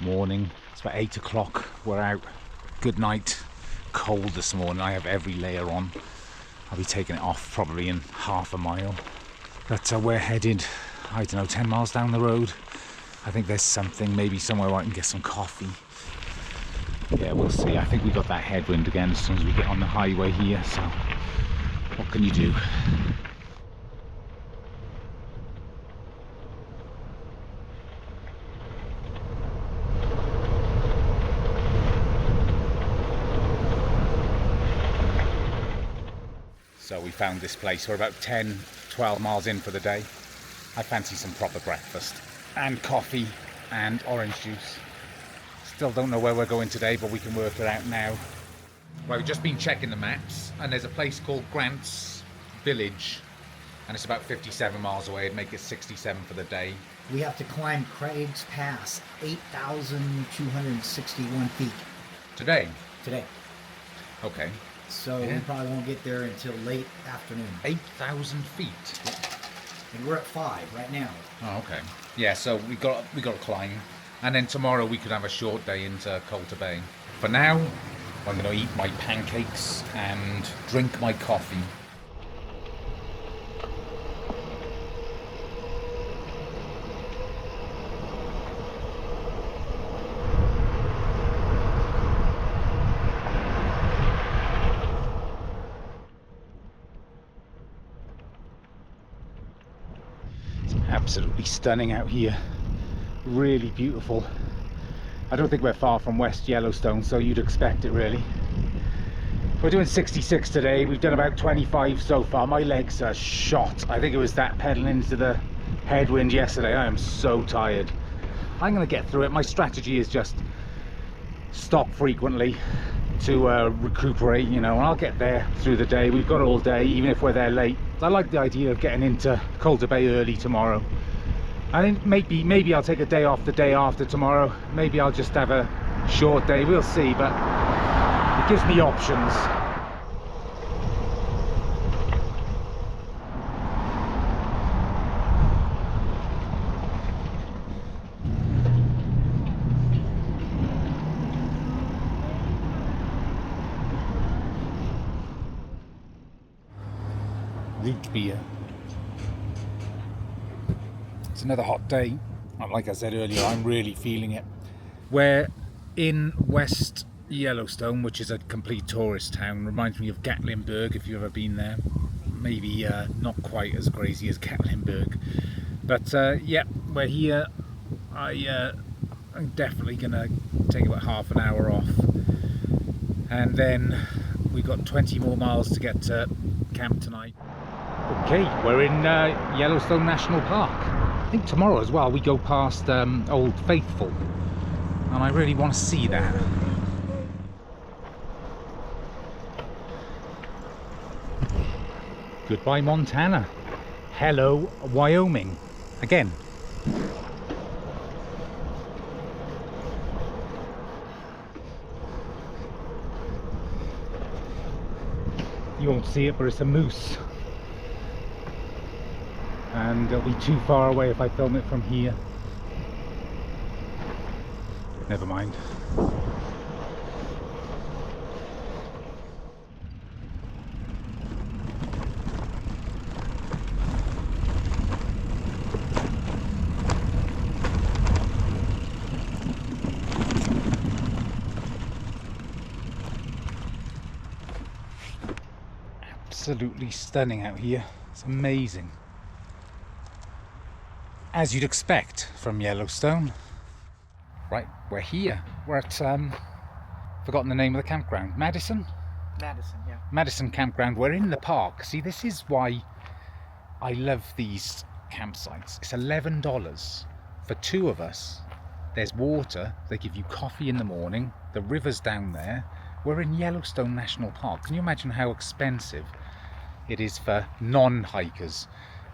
Morning. It's about 8 o'clock. We're out. Good night. Cold this morning. I have every layer on. I'll be taking it off probably in half a mile. But we're headed, I don't know, 10 miles down the road. I think there's something, maybe somewhere where I can get some coffee. Yeah, we'll see. I think we got that headwind again as soon as we get on the highway here, so what can you do? So we found this place. We're about 10, 12 miles in for the day. I fancy some proper breakfast and coffee and orange juice. Still don't know where we're going today, but we can work it out now. Well, we've just been checking the maps, and there's a place called Grant's Village, and it's about 57 miles away. It'd make it 67 for the day. We have to climb Craig's Pass, 8,261 feet. Today? Today. Okay. So we probably won't get there until late afternoon. 8,000 feet? Yeah. And we're at 5 right now. Oh, okay. Yeah, so we got to climb. And then tomorrow we could have a short day into Colter Bay. For now, I'm going to eat my pancakes and drink my coffee. It's absolutely stunning out here. Really beautiful. I don't think we're far from West Yellowstone, so you'd expect it really. We're doing 66 today. We've done about 25 so far. My legs are shot. I think it was that pedaling into the headwind yesterday. I am so tired. I'm going to get through it. My strategy is just stop frequently to recuperate, you know, and I'll get there through the day. We've got all day, even if we're there late. I like the idea of getting into Colter Bay early tomorrow. I think maybe I'll take a day off the day after tomorrow. Maybe I'll just have a short day. We'll see, but it gives me options. Root beer. It's another hot day, and like I said earlier, I'm really feeling it. We're in West Yellowstone, which is a complete tourist town. Reminds me of Gatlinburg, if you've ever been there. Maybe not quite as crazy as Gatlinburg, but yeah, we're here. I'm definitely gonna take about half an hour off, and then we've got 20 more miles to get to camp tonight. Okay, we're in Yellowstone National Park. I think tomorrow as well we go past Old Faithful, and I really want to see that. Goodbye Montana. Hello Wyoming. Again. You won't see it, but it's a moose. And it'll be too far away if I film it from here. Never mind. Absolutely stunning out here. It's amazing. As you'd expect from Yellowstone. Right, we're here. We're at, forgotten the name of the campground. Madison? Madison, yeah. Madison campground. We're in the park. See, this is why I love these campsites. It's $11 for 2 of us. There's water. They give you coffee in the morning. The river's down there. We're in Yellowstone National Park. Can you imagine how expensive it is for non-hikers?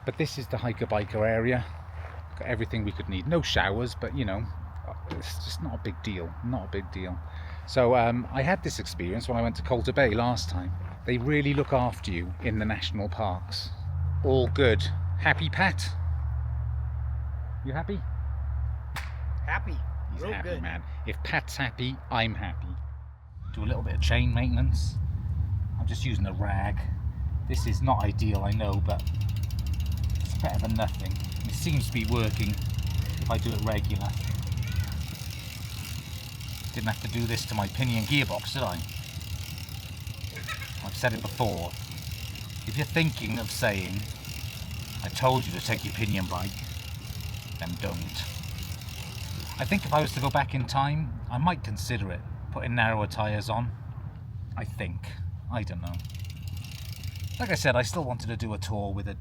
But this is the hiker-biker area. Got everything we could need. No showers, but you know, it's just not a big deal. Not a big deal. So I had this experience when I went to Colter Bay last time. They really look after you in the national parks. All good. Happy, Pat? You happy? Happy. He's Real happy, good. man. If Pat's happy, I'm happy. Do a little bit of chain maintenance. I'm just using a rag. This is not ideal, I know, but it's better than nothing. It seems to be working if I do it regular. Didn't have to do this to my pinion gearbox, did I? I've said it before. If you're thinking of saying, I told you to take your pinion bike, then don't. I think if I was to go back in time, I might consider it, putting narrower tyres on. I think. I don't know. Like I said, I still wanted to do a tour with a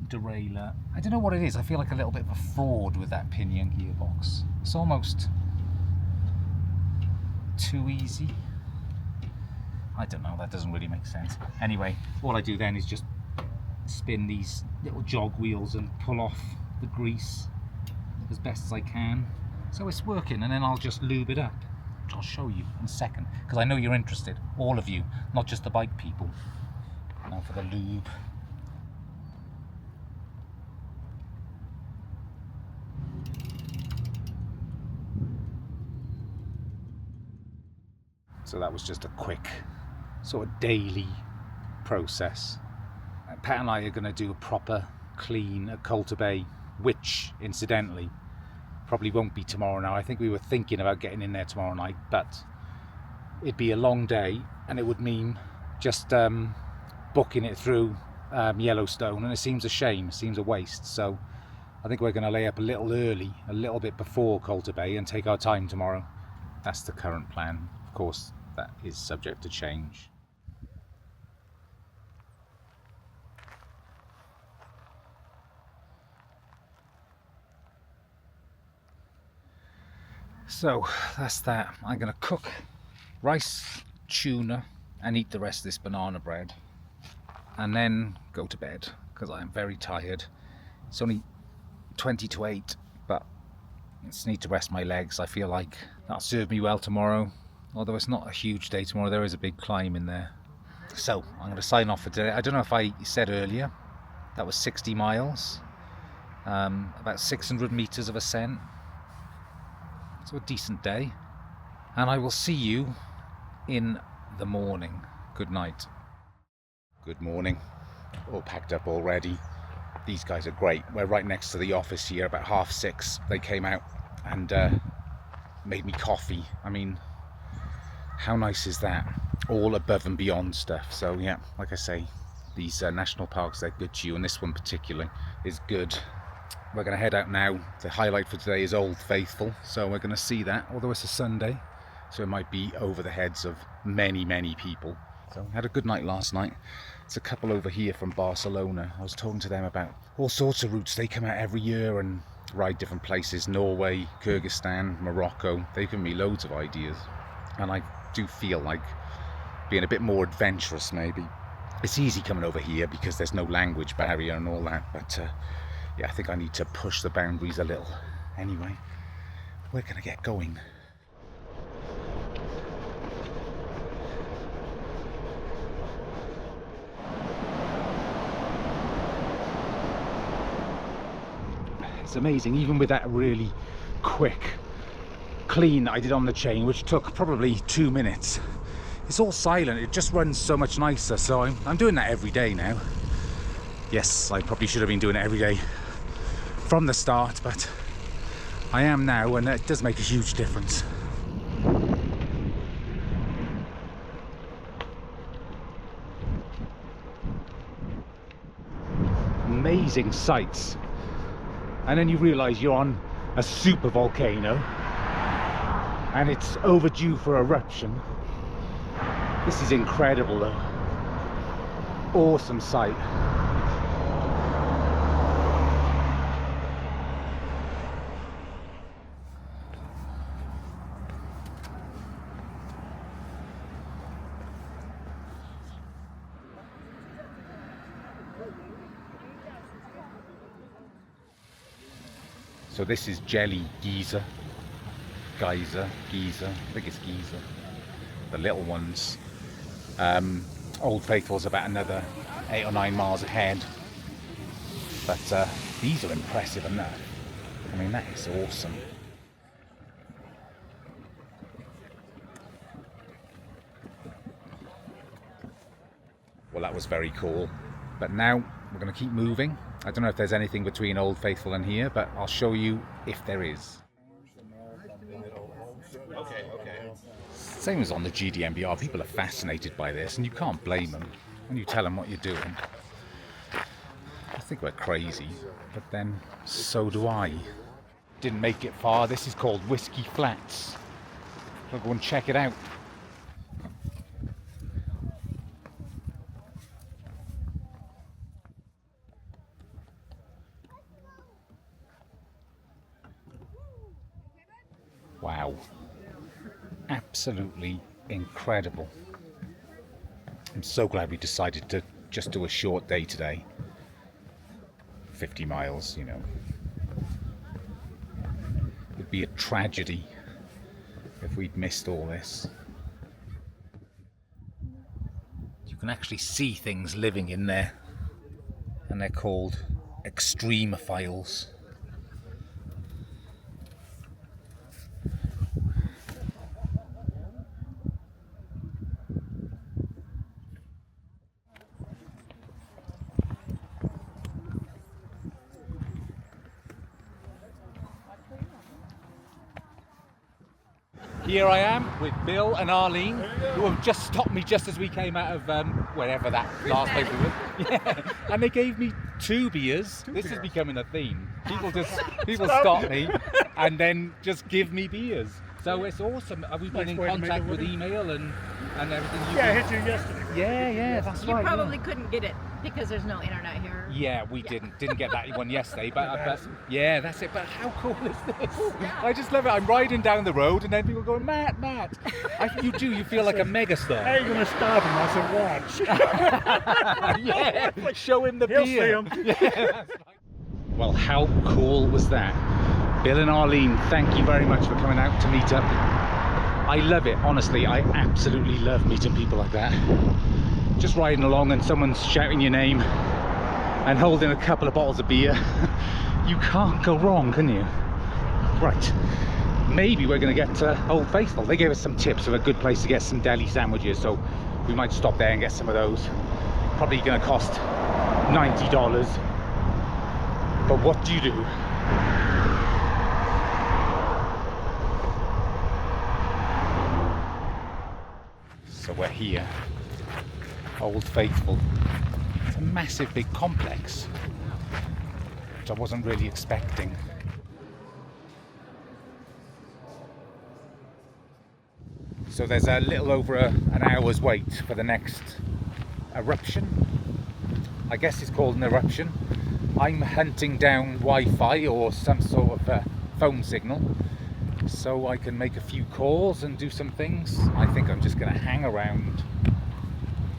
derailleur. I don't know what it is, I feel like a little bit of a fraud with that pinion gearbox. It's almost too easy. I don't know, that doesn't really make sense. Anyway, all I do then is just spin these little jog wheels and pull off the grease as best as I can. So it's working, and then I'll just lube it up, which I'll show you in a second, because I know you're interested, all of you, not just the bike people. Now for the lube. So that was just a quick sort of daily process. Pat and I are going to do a proper clean at Colter Bay, which incidentally probably won't be tomorrow now. I think we were thinking about getting in there tomorrow night, but it'd be a long day and it would mean just booking it through Yellowstone, and it seems a shame, it seems a waste. So I think we're going to lay up a little early, a little bit before Colter Bay, and take our time tomorrow. That's the current plan. Of course, that is subject to change. So that's that. I'm going to cook rice, tuna, and eat the rest of this banana bread, and then go to bed because I'm very tired. It's only 20 to 8, but I just need to rest my legs. I feel like that'll serve me well tomorrow, although it's not a huge day tomorrow. There is a big climb in there. So I'm going to sign off for today. I don't know if I said earlier, that was 60 miles, about 600 meters of ascent. So a decent day, and I will see you in the morning. Good night. Good morning. All packed up already. These guys are great. We're right next to the office here. About 6:30 they came out and made me coffee. I mean, how nice is that? All above and beyond stuff. So yeah, like I say, these national parks, they're good to you, and this one particularly is good. We're going to head out now. The highlight for today is Old Faithful, so we're going to see that, although it's a Sunday, so it might be over the heads of many, many people. So I had a good night last night. It's a couple over here from Barcelona. I was talking to them about all sorts of routes. They come out every year and ride different places, Norway, Kyrgyzstan, Morocco. They've given me loads of ideas, and I do feel like being a bit more adventurous maybe. It's easy coming over here because there's no language barrier and all that, but yeah, I think I need to push the boundaries a little. Anyway, we're going to get going. It's amazing, even with that really quick clean that I did on the chain, which took probably 2 minutes. It's all silent, it just runs so much nicer, so I'm doing that every day now. Yes, I probably should have been doing it every day from the start, but I am now, and it does make a huge difference. Amazing sights, and then you realise you're on a super volcano and it's overdue for eruption. This is incredible though. Awesome sight. So this is Jelly Geyser, I think it's Geyser, the little ones. Old Faithful's about another 8 or 9 miles ahead, but these are impressive enough. I mean, that is awesome. Well, that was very cool. But now we're going to keep moving. I don't know if there's anything between Old Faithful and here, but I'll show you if there is. Same as on the GDMBR, people are fascinated by this, and you can't blame them when you tell them what you're doing. I think we're crazy, but then so do I. Didn't make it far. This is called Whiskey Flats. I'll go and check it out. Wow. Absolutely incredible. I'm so glad we decided to just do a short day today. 50 miles, you know. It'd be a tragedy if we'd missed all this. You can actually see things living in there, and they're called extremophiles. Here I am with Bill and Arlene, who have just stopped me just as we came out of wherever that last place we were. Yeah, and they gave me 2 beers. This is becoming a theme. People stop me and then just give me beers. So it's awesome. We've been in contact with email and everything. Yeah, I hit you yesterday. Yeah, that's right. You probably couldn't get it because there's no internet here. Yeah, we didn't get that one yesterday, but yeah, that's it. But how cool is this? I just love it. I'm riding down the road and then people going, Matt. You feel like a megastar. How are you going to stop him? I said, watch. Yeah, show him the He'll beer. see him. Yeah, that's right. Well, how cool was that? Bill and Arlene, thank you very much for coming out to meet up. I love it, honestly. I absolutely love meeting people like that. Just riding along and someone's shouting your name and holding a couple of bottles of beer. You can't go wrong, can you? Right, maybe we're going to get to Old Faithful. They gave us some tips of a good place to get some deli sandwiches, so we might stop there and get some of those. Probably going to cost $90. But what do you do? So we're here, Old Faithful. It's a massive big complex, which I wasn't really expecting. So there's a little over an hour's wait for the next eruption. I guess it's called an eruption. I'm hunting down Wi-Fi or some sort of phone signal, so I can make a few calls and do some things. I think I'm just going to hang around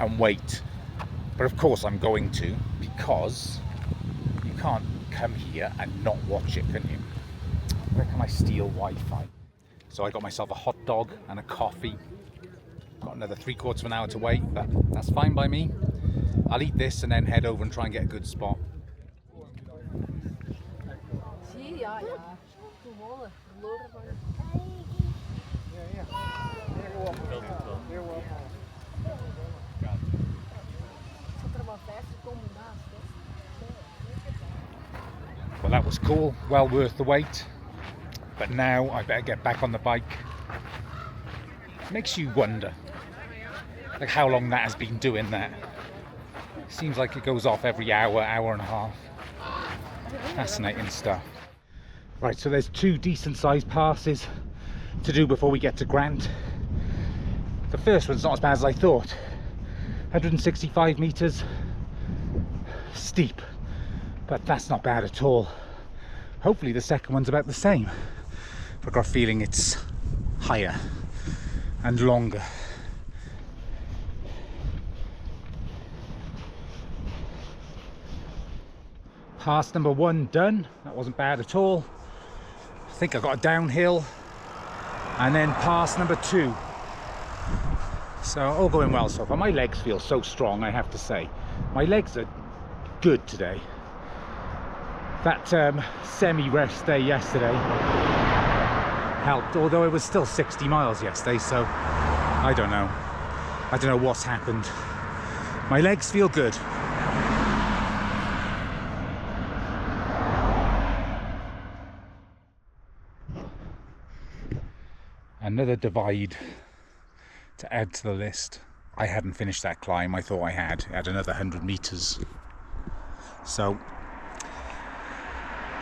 and wait. But of course I'm going to, because you can't come here and not watch it, can you? Where can I steal Wi-Fi? So I got myself a hot dog and a coffee. Got another 3/4 of an hour to wait, but that's fine by me. I'll eat this and then head over and try and get a good spot. Well, that was cool, well worth the wait. But now I better get back on the bike. Makes you wonder, like, how long that has been doing that. Seems like it goes off every hour, hour and a half. Fascinating stuff. Right, so there's 2 decent sized passes to do before we get to Grant. The first one's not as bad as I thought. 165 meters, steep, but that's not bad at all. Hopefully the second one's about the same. I've got a feeling it's higher and longer. Pass number 1 done. That wasn't bad at all. I think I got a downhill, and then pass number 2. So all going well so far. My legs feel so strong, I have to say. My legs are good today. That semi-rest day yesterday helped, although it was still 60 miles yesterday, so I don't know what's happened. My legs feel good. Another divide to add to the list. I hadn't finished that climb. I thought I had. It had another 100 meters. So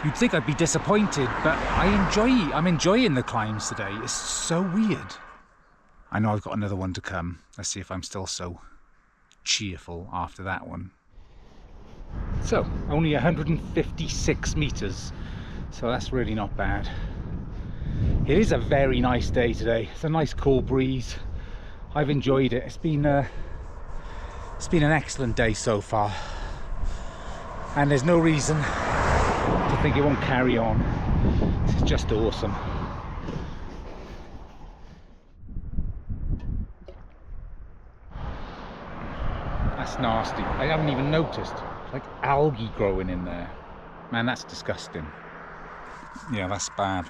you'd think I'd be disappointed, but I'm enjoying the climbs today. It's so weird. I know I've got another one to come. Let's see if I'm still so cheerful after that one. So only 156 meters. So that's really not bad. It is a very nice day today. It's a nice cool breeze. I've enjoyed it. It's been an excellent day so far, and there's no reason to think it won't carry on. It's just awesome. That's nasty. I haven't even noticed. Like algae growing in there. Man, that's disgusting. Yeah, that's bad.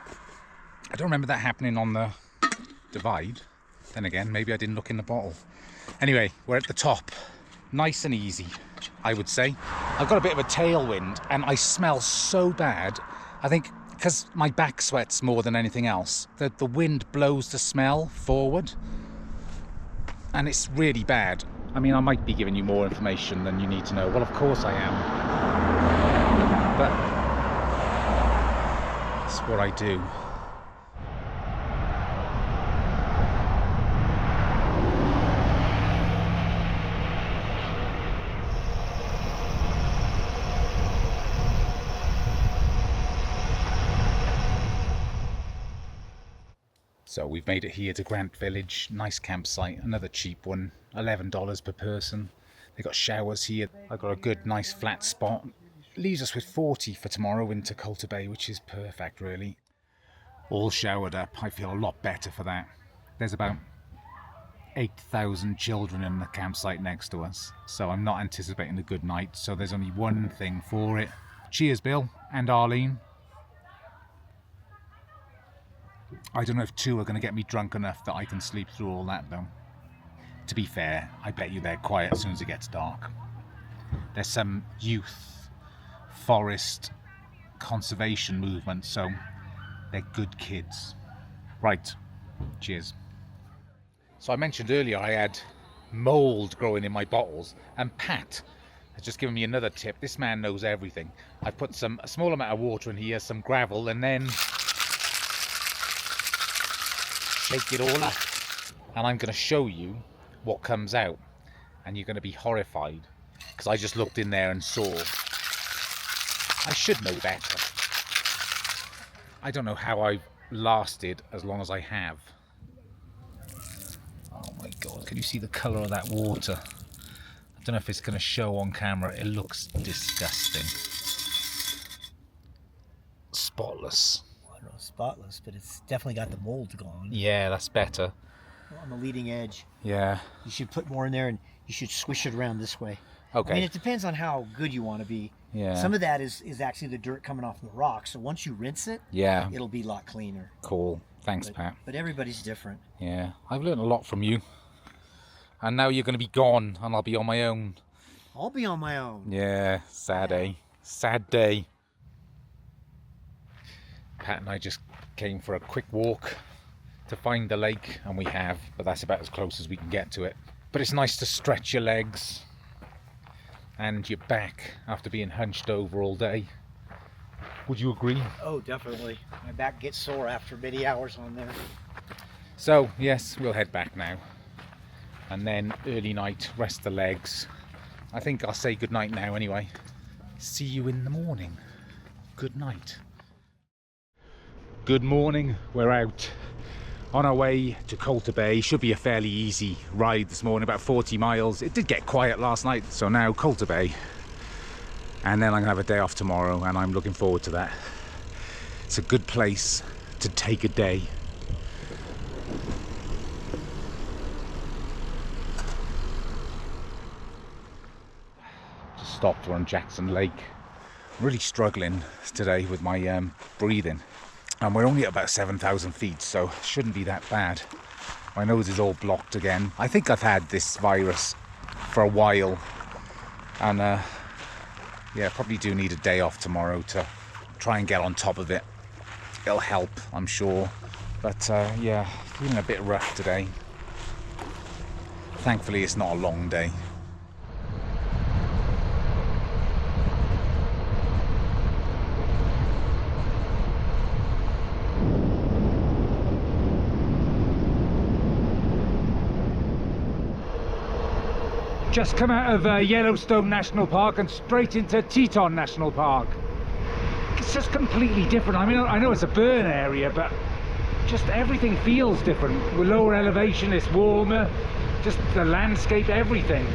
I don't remember that happening on the divide. Then again, maybe I didn't look in the bottle. Anyway, we're at the top. Nice and easy, I would say. I've got a bit of a tailwind and I smell so bad. I think because my back sweats more than anything else, that the wind blows the smell forward. And it's really bad. I mean, I might be giving you more information than you need to know. Well, of course I am. But it's what I do. So we've made it here to Grant Village, nice campsite, another cheap one, $11 per person. They got showers here. I've got a good, nice flat spot. Leaves us with 40 for tomorrow into Colter Bay, which is perfect really. All showered up, I feel a lot better for that. There's about 8,000 children in the campsite next to us, so I'm not anticipating a good night, so there's only one thing for it. Cheers Bill and Arlene. I don't know if two are going to get me drunk enough that I can sleep through all that though. To be fair, I bet you they're quiet as soon as it gets dark. There's some youth forest conservation movement, so they're good kids. Right, cheers. So I mentioned earlier I had mould growing in my bottles, and Pat has just given me another tip. This man knows everything. I put a small amount of water in here, some gravel, and then shake it all up, and I'm going to show you what comes out, and you're going to be horrified because I just looked in there and saw. I should know better. I don't know how I've lasted as long as I have. Oh my god, can you see the colour of that water? I don't know if it's going to show on camera. It looks disgusting. Spotless. Spotless, but it's definitely got the mold gone. Yeah, that's better. On the leading edge. Yeah. You should put more in there, and you should swish it around this way. Okay. I mean, it depends on how good you want to be. Yeah. Some of that is actually the dirt coming off the rock, so once you rinse it, yeah, it'll be a lot cleaner. Cool. Thanks, Pat. But everybody's different. Yeah, I've learned a lot from you. And now you're going to be gone, and I'll be on my own. I'll be on my own. Yeah, sad day. Sad day. Pat and I just came for a quick walk to find the lake, and we have, but that's about as close as we can get to it. But it's nice to stretch your legs and your back after being hunched over all day. Would you agree? Oh, definitely. My back gets sore after many hours on there. So, yes, we'll head back now. And then early night, rest the legs. I think I'll say good night now anyway. See you in the morning. Good night. Good morning, we're out on our way to Colter Bay. Should be a fairly easy ride this morning, about 40 miles. It did get quiet last night, so now Colter Bay. And then I'm gonna have a day off tomorrow, and I'm looking forward to that. It's a good place to take a day. Just stopped, we're on Jackson Lake. I'm really struggling today with my breathing. And we're only at about 7,000 feet, so it shouldn't be that bad. My nose is all blocked again. I think I've had this virus for a while, and yeah, probably do need a day off tomorrow to try and get on top of it. It'll help, I'm sure, but yeah, feeling a bit rough today. Thankfully it's not a long day. Just come out of Yellowstone National Park and straight into Teton National Park. It's just completely different. I mean, I know it's a burn area, but just everything feels different. With lower elevation, it's warmer. Just the landscape, everything.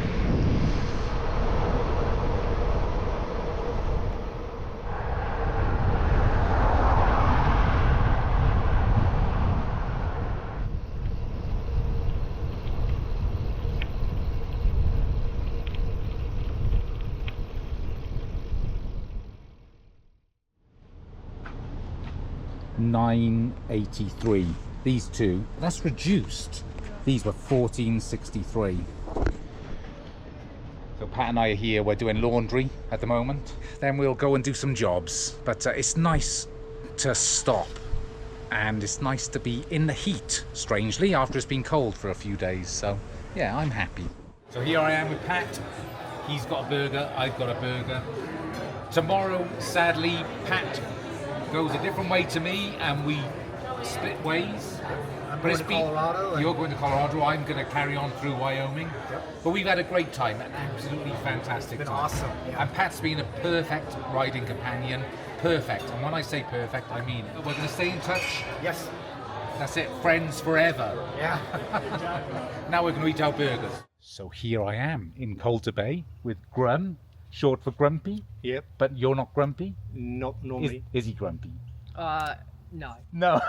$9.83. These two, that's reduced. These were $14.63. So Pat and I are here, we're doing laundry at the moment. Then we'll go and do some jobs. But it's nice to stop, and it's nice to be in the heat, strangely, after it's been cold for a few days. So yeah, I'm happy. So here I am with Pat. He's got a burger, I've got a burger. Tomorrow, sadly, Pat goes a different way to me and we split ways. I'm going to Colorado. You're going to Colorado, I'm going to carry on through Wyoming. Yep. But we've had a great time, an absolutely fantastic It's been time. awesome. Yeah. And Pat's been a perfect riding companion. Perfect. And when I say perfect, I mean it. We're going to stay in touch. Yes. That's it, friends forever. Yeah. Now we're going to eat our burgers. So here I am in Colter Bay with Grum, short for Grumpy. Yep. But you're not grumpy? Not normally. Is he grumpy? No. No.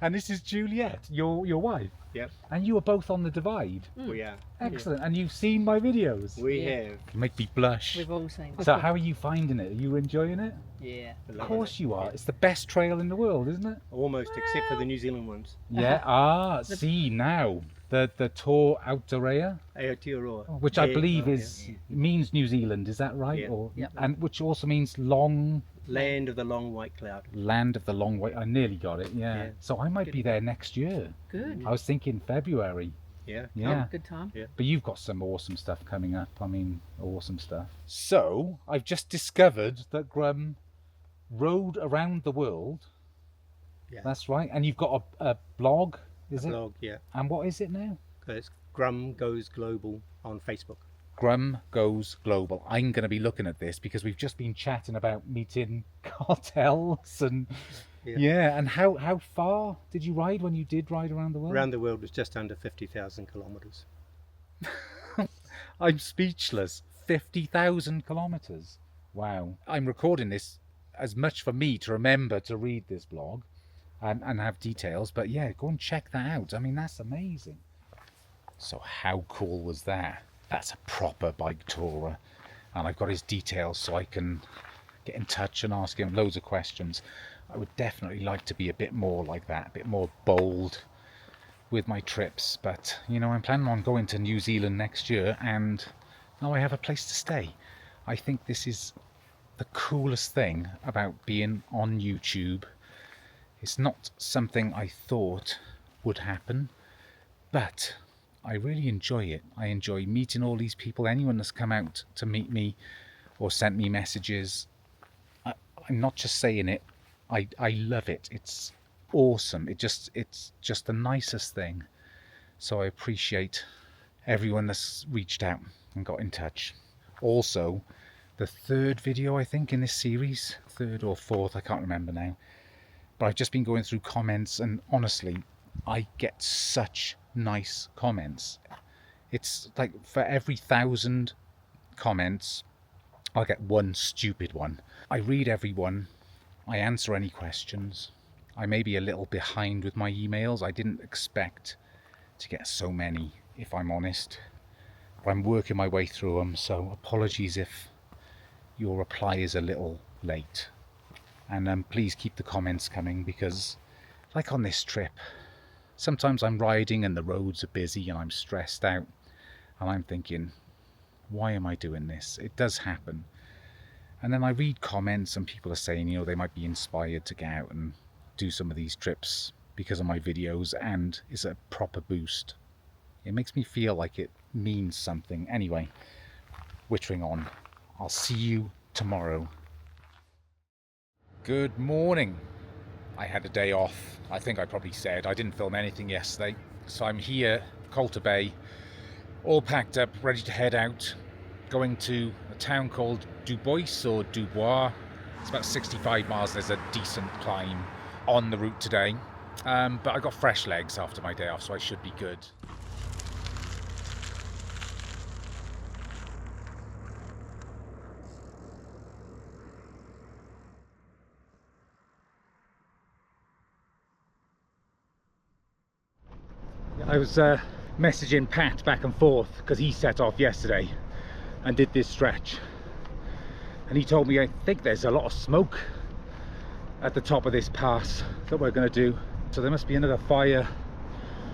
And this is Juliet, your wife. Yep. And you are both on the divide. We are. Excellent. And you've seen my videos. We Yeah. have. You make me blush. We've all seen it. So how are you finding it? Are you enjoying it? Yeah. Of course you are. It's the best trail in the world, isn't it? Almost, except for the New Zealand ones. Yeah. See now. The Tour Aotearoa, Aotearoa. which I believe means New Zealand, is that right? Yeah. Or Yep. and which also means long Land of the Long White Cloud. land of the long way. I nearly got it, yeah. Yeah. So I might be there next year. Good. I was thinking February. Yeah. Yeah. Good time. But you've got some awesome stuff coming up. I mean, awesome stuff. So I've just discovered that Grum rode around the world. Yeah. That's right. And you've got a blog, is it? Blog, yeah. And what is it now? It's Grum Goes Global on Facebook. Grum Goes Global. I'm going to be looking at this because we've just been chatting about meeting cartels and and how far did you ride when you did ride around the world? Around the world was just under 50,000 kilometers. I'm speechless. 50,000 kilometers. Wow. I'm recording this as much for me to remember to read this blog and have details, but yeah, go and check that out. I mean, that's amazing. So how cool was that? That's a proper bike tourer, and I've got his details so I can get in touch and ask him loads of questions. I would definitely like to be a bit more like that, a bit more bold with my trips, but you know, I'm planning on going to New Zealand next year, and now I have a place to stay. I think this is the coolest thing about being on YouTube. It's not something I thought would happen, but I really enjoy it. I enjoy meeting all these people. Anyone that's come out to meet me or sent me messages, I'm not just saying it, I love it. It's awesome. It's just the nicest thing. So I appreciate everyone that's reached out and got in touch. Also, the third video, I think, in this series, third or fourth, I can't remember now, but I've just been going through comments, and honestly, I get such nice comments. It's like for every 1,000 comments, I'll get one stupid one. I read every one. I answer any questions. I may be a little behind with my emails. I didn't expect to get so many, if I'm honest. But I'm working my way through them, so apologies if your reply is a little late. And please keep the comments coming, because like on this trip, sometimes I'm riding and the roads are busy and I'm stressed out and I'm thinking, why am I doing this? It does happen. And then I read comments and people are saying, you know, they might be inspired to get out and do some of these trips because of my videos, and it's a proper boost. It makes me feel like it means something. Anyway, wittering on. I'll see you tomorrow. Good morning. I had a day off. I think I probably said I didn't film anything yesterday. So I'm here, Colter Bay, all packed up, ready to head out. Going to a town called Dubois or Dubois. It's about 65 miles. There's a decent climb on the route today. But I got fresh legs after my day off, so I should be good. I was messaging Pat back and forth because he set off yesterday and did this stretch, and he told me I think there's a lot of smoke at the top of this pass that we're going to do, so there must be another fire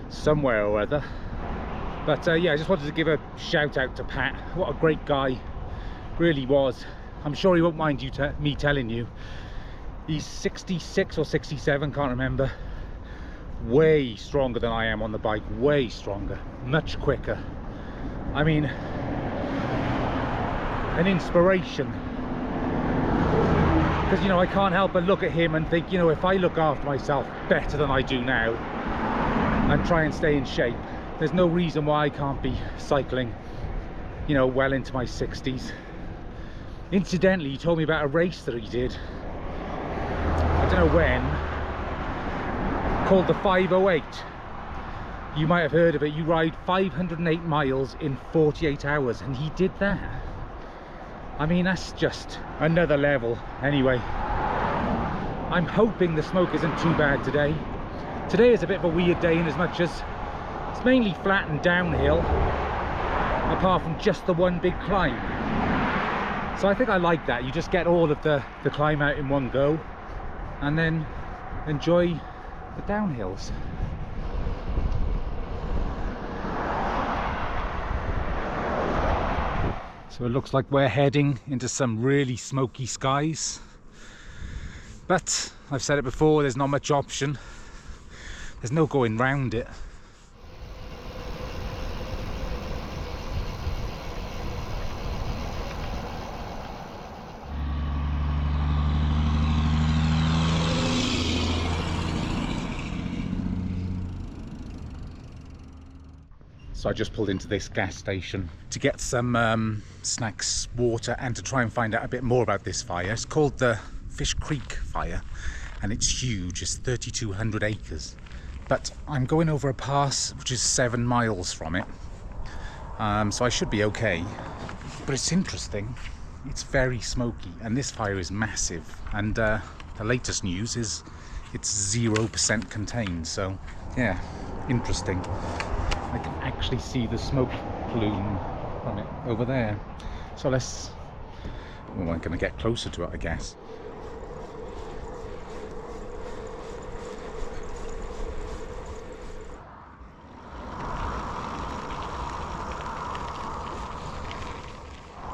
somewhere or other. But yeah, I just wanted to give a shout out to Pat. What a great guy, really was. I'm sure he won't mind me telling you, he's 66 or 67, can't remember. Way stronger than I am on the bike, way stronger, much quicker. I mean, an inspiration, because you know, I can't help but look at him and think, you know, if I look after myself better than I do now and try and stay in shape, there's no reason why I can't be cycling, you know, well into my 60s. Incidentally, he told me about a race that he did, I don't know when, called the 508. You might have heard of it. You ride 508 miles in 48 hours, and he did that. I mean, that's just another level. Anyway, I'm hoping the smoke isn't too bad today. Today is a bit of a weird day in as much as it's mainly flat and downhill, apart from just the one big climb. So I think I like that. You just get all of the climb out in one go and then enjoy the downhills. So it looks like we're heading into some really smoky skies, but I've said it before, there's not much option. There's no going round it. So I just pulled into this gas station to get some snacks, water, and to try and find out a bit more about this fire. It's called the Fish Creek fire, and it's huge. It's 3,200 acres. But I'm going over a pass which is 7 miles from it, so I should be okay. But it's interesting. It's very smoky, and this fire is massive. And the latest news is it's 0% contained. So yeah, interesting. I can actually see the smoke plume from it over there. So let's, well, I'm going to get closer to it, I guess.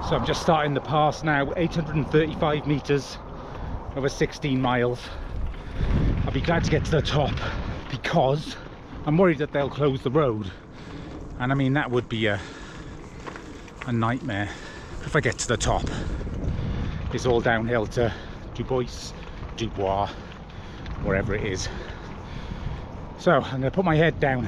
So I'm just starting the pass now, 835 meters over 16 miles. I'll be glad to get to the top because I'm worried that they'll close the road. And I mean, that would be a nightmare. If I get to the top, it's all downhill to Dubois, Dubois, wherever it is. So I'm going to put my head down.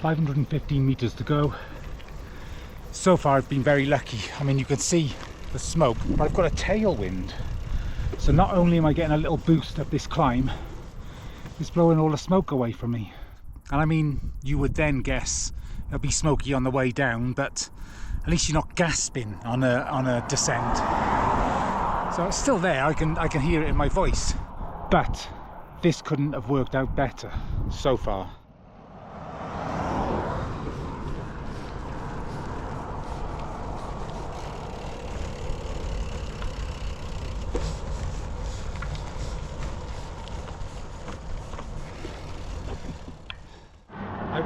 $515 meters to go. So far I've been very lucky. I mean, you can see the smoke, but I've got a tailwind. So not only am I getting a little boost up this climb, it's blowing all the smoke away from me. And I mean, you would then guess it'll be smoky on the way down, but at least you're not gasping on a descent. So it's still there. I can hear it in my voice. But this couldn't have worked out better so far.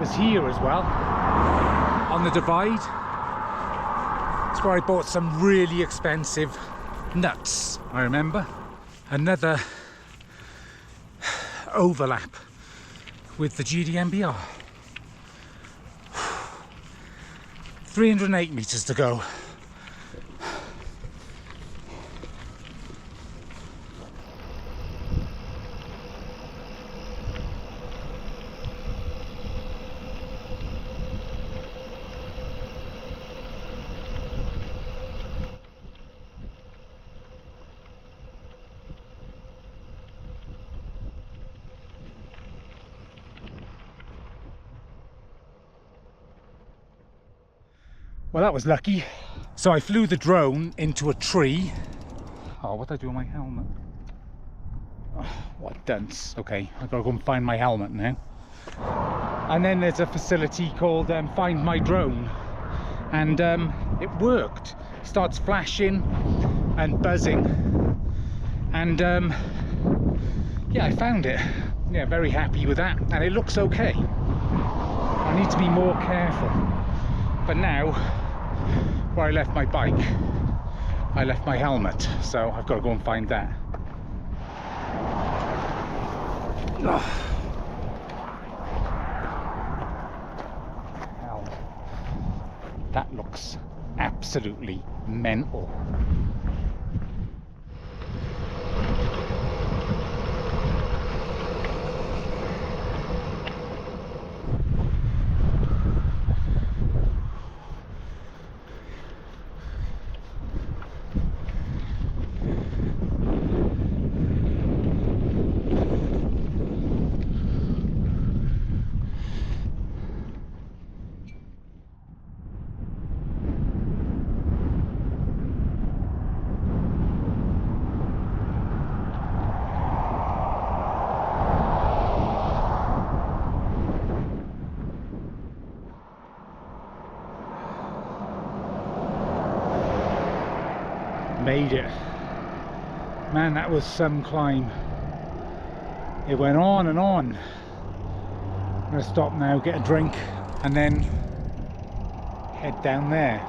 was here as well, on the divide. It's where I bought some really expensive nuts, I remember. Another overlap with the GDMBR. 308 meters to go. Well, that was lucky. So I flew the drone into a tree. Oh, what did I do with my helmet? Oh, what dunce. Okay, I've got to go and find my helmet now. And then there's a facility called Find My Drone. And it worked. It starts flashing and buzzing. And yeah, I found it. Yeah, very happy with that. And it looks okay. I need to be more careful. But now, where I left my bike, I left my helmet, so I've got to go and find that. Oh. Hell, that looks absolutely mental. Made it. Man, that was some climb. It went on and on. I'm gonna stop now, get a drink, and then head down there.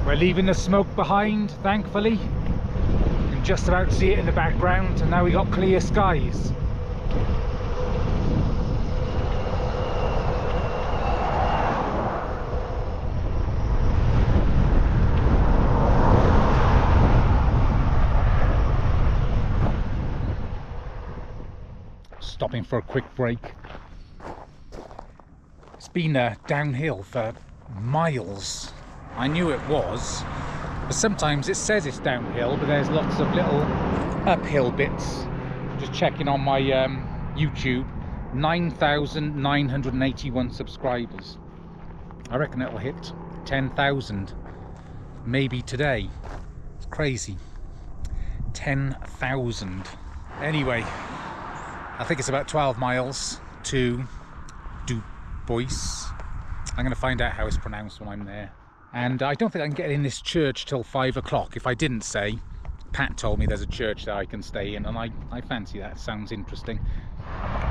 We're leaving the smoke behind, thankfully. You can just about see it in the background, and now we got clear skies. Stopping for a quick break. It's been downhill for miles. I knew it was, but sometimes it says it's downhill, but there's lots of little uphill bits. Just checking on my YouTube, 9,981 subscribers. I reckon it'll hit 10,000 maybe today. It's crazy. 10,000. Anyway, I think it's about 12 miles to Du Bois. I'm going to find out how it's pronounced when I'm there. And I don't think I can get in this church till 5 o'clock. If I didn't say, Pat told me there's a church that I can stay in, and I fancy that. It sounds interesting.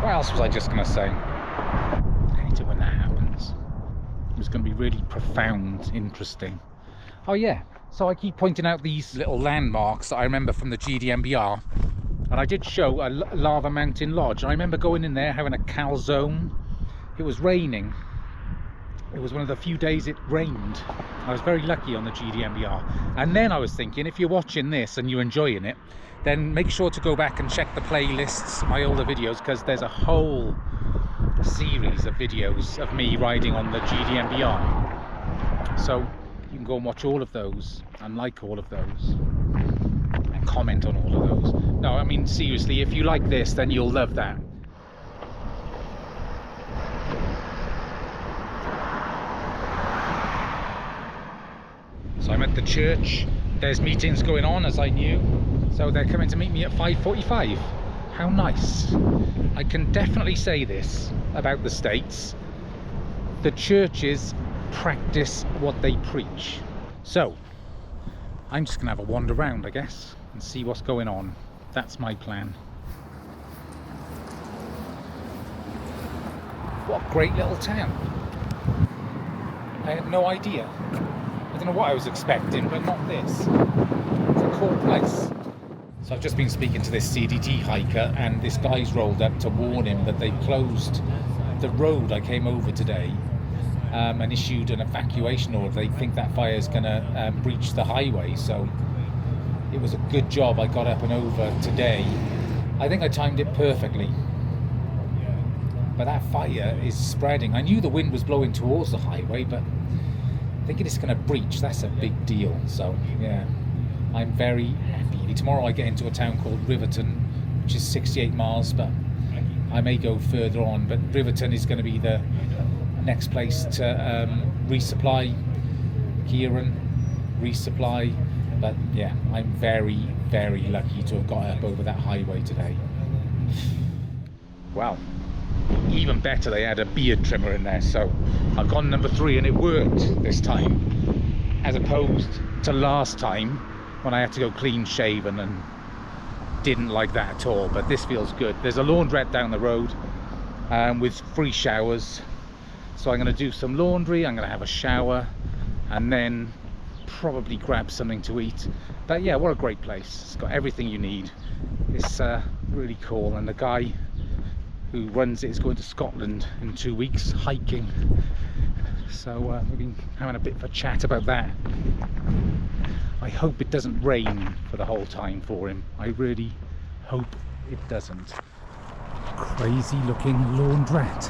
What else was I just going to say? I hate it when that happens. It was going to be really profound, interesting. Oh yeah, so I keep pointing out these little landmarks that I remember from the GDMBR. And I did show a Lava Mountain Lodge. I remember going in there, having a calzone. It was raining. It was one of the few days it rained. I was very lucky on the GDMBR. And then I was thinking, if you're watching this and you're enjoying it, then make sure to go back and check the playlists, my older videos, because there's a whole series of videos of me riding on the GDMBR. So you can go and watch all of those and like all of those and comment on all of those. No, I mean, seriously, if you like this, then you'll love that. So I'm at the church. There's meetings going on, as I knew. So they're coming to meet me at 5:45. How nice. I can definitely say this about the States. The churches practice what they preach. So I'm just gonna have a wander around, I guess, and see what's going on. That's my plan. What a great little town. I had no idea. I don't know what I was expecting, but not this. It's a cool place. So I've just been speaking to this CDT hiker, and this guy's rolled up to warn him that they've closed the road I came over today, and issued an evacuation order. They think that fire is going to breach the highway, so it was a good job I got up and over today. I think I timed it perfectly. But that fire is spreading. I knew the wind was blowing towards the highway, but thinking it's going to breach, that's a big deal. So yeah, I'm very happy. Tomorrow I get into a town called Riverton, which is 68 miles, but I may go further on. But Riverton is going to be the next place to resupply. Kieran, resupply. But yeah, I'm very, very lucky to have got up over that highway today. Wow. Even better, they had a beard trimmer in there, so I've gone number 3 and it worked this time, as opposed to last time when I had to go clean shaven and didn't like that at all. But this feels good. There's a laundrette down the road with free showers, so I'm going to do some laundry, I'm going to have a shower, and then probably grab something to eat. But yeah, what a great place. It's got everything you need. It's really cool, and the guy who runs it is going to Scotland in 2 weeks hiking, so we've been having a bit of a chat about that. I hope it doesn't rain for the whole time for him. I really hope it doesn't. Crazy looking laundrette.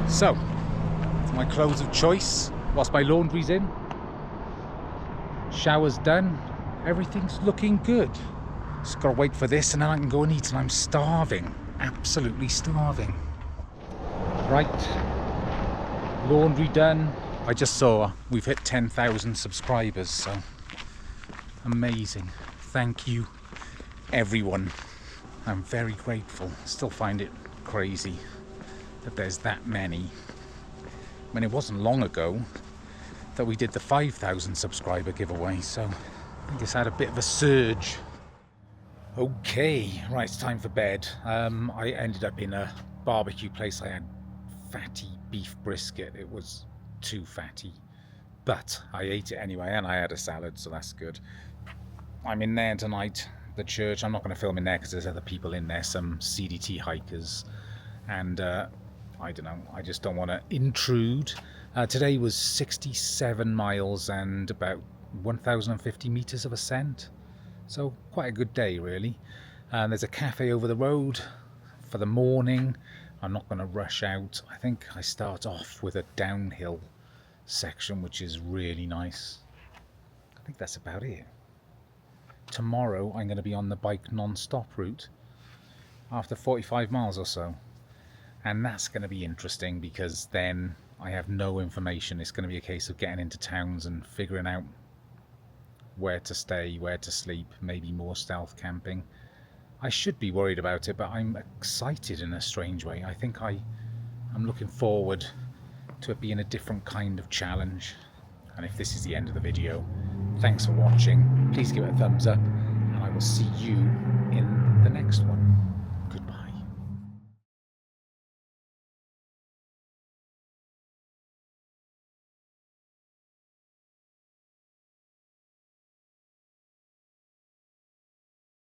So my clothes of choice whilst my laundry's in, shower's done, everything's looking good. Just gotta wait for this and then I can go and eat, and I'm starving, absolutely starving. Right, laundry done. I just saw we've hit 10,000 subscribers, so amazing. Thank you everyone. I'm very grateful. Still find it crazy that there's that many. I mean, it wasn't long ago that we did the 5,000 subscriber giveaway, so I think it's had a bit of a surge. Okay, right, it's time for bed. I ended up in a barbecue place. I had fatty beef brisket. It was too fatty, but I ate it anyway, and I had a salad, so that's good. I'm in there tonight, the church. I'm not going to film in there because there's other people in there, some CDT hikers, and I don't know, I just don't want to intrude. Today was 67 miles and about 1,050 meters of ascent, so quite a good day really. There's a cafe over the road for the morning. I'm not going to rush out. I think I start off with a downhill section, which is really nice. I think that's about it. Tomorrow I'm going to be on the bike non-stop route after 45 miles or so, and that's going to be interesting because then I have no information. It's going to be a case of getting into towns and figuring out where to stay, where to sleep, maybe more stealth camping. I should be worried about it, but I'm excited in a strange way. I think I'm looking forward to it being a different kind of challenge. And if this is the end of the video, thanks for watching. Please give it a thumbs up, and I will see you in the next one.